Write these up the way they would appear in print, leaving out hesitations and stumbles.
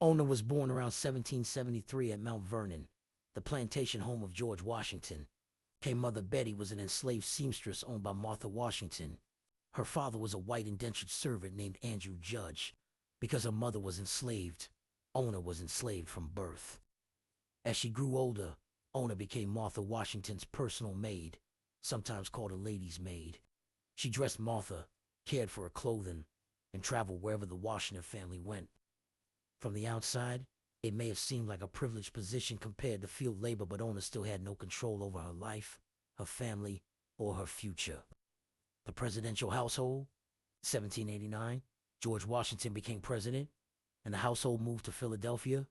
Ona was born around 1773 at Mount Vernon, the plantation home of George Washington. Her mother Betty was an enslaved seamstress owned by Martha Washington. Her father was a white indentured servant named Andrew Judge. Because her mother was enslaved, Ona was enslaved from birth. As she grew older, Ona became Martha Washington's personal maid, sometimes called a lady's maid. She dressed Martha, cared for her clothing, and traveled wherever the Washington family went. From the outside, it may have seemed like a privileged position compared to field labor, but Ona still had no control over her life, her family, or her future. The presidential household, 1789, George Washington became president, and the household moved to Philadelphia,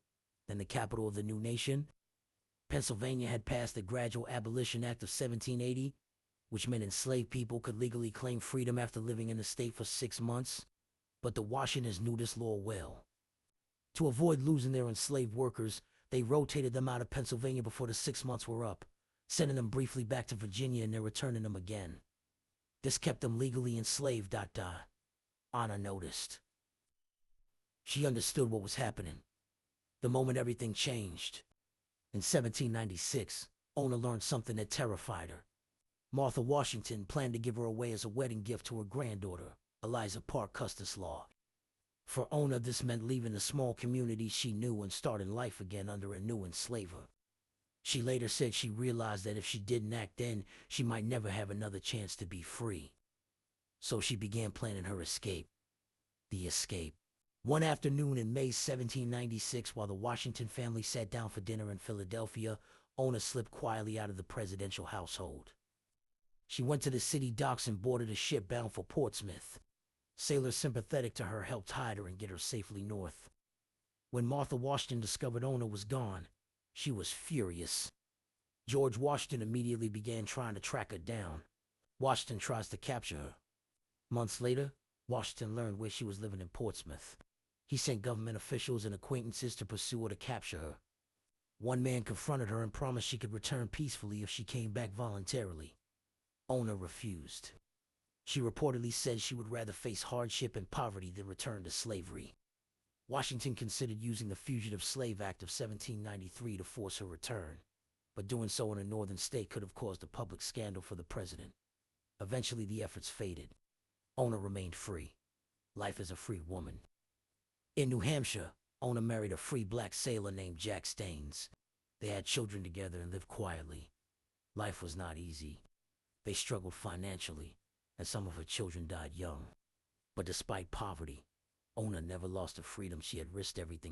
then the capital of the new nation. Pennsylvania had passed the Gradual Abolition Act of 1780, which meant enslaved people could legally claim freedom after living in the state for 6 months. But the Washingtons knew this law well. To avoid losing their enslaved workers, they rotated them out of Pennsylvania before the 6 months were up, sending them briefly back to Virginia and then returning them again. This kept them legally enslaved. Anna noticed. She understood what was happening. The moment everything changed. In 1796, Ona learned something that terrified her. Martha Washington planned to give her away as a wedding gift to her granddaughter, Eliza Parke Custerslaw. For Ona, this meant leaving the small community she knew and starting life again under a new enslaver. She later said she realized that if she didn't act then, she might never have another chance to be free. So she began planning her escape. The escape. One afternoon in May 1796, while the Washington family sat down for dinner in Philadelphia, Ona slipped quietly out of the presidential household. She went to the city docks and boarded a ship bound for Portsmouth. Sailors sympathetic to her helped hide her and get her safely north. When Martha Washington discovered Ona was gone, she was furious. George Washington immediately began trying to track her down. Washington tries to capture her. Months later, Washington learned where she was living in Portsmouth. He sent government officials and acquaintances to pursue her to capture her. One man confronted her and promised she could return peacefully if she came back voluntarily. Ona refused. She reportedly said she would rather face hardship and poverty than return to slavery. Washington considered using the Fugitive Slave Act of 1793 to force her return, but doing so in a northern state could have caused a public scandal for the president. Eventually, the efforts faded. Ona remained free. Life as a free woman. In New Hampshire, Ona married a free black sailor named Jack Staines. They had children together and lived quietly. Life was not easy. They struggled financially, and some of her children died young. But despite poverty, Ona never lost the freedom she had risked everything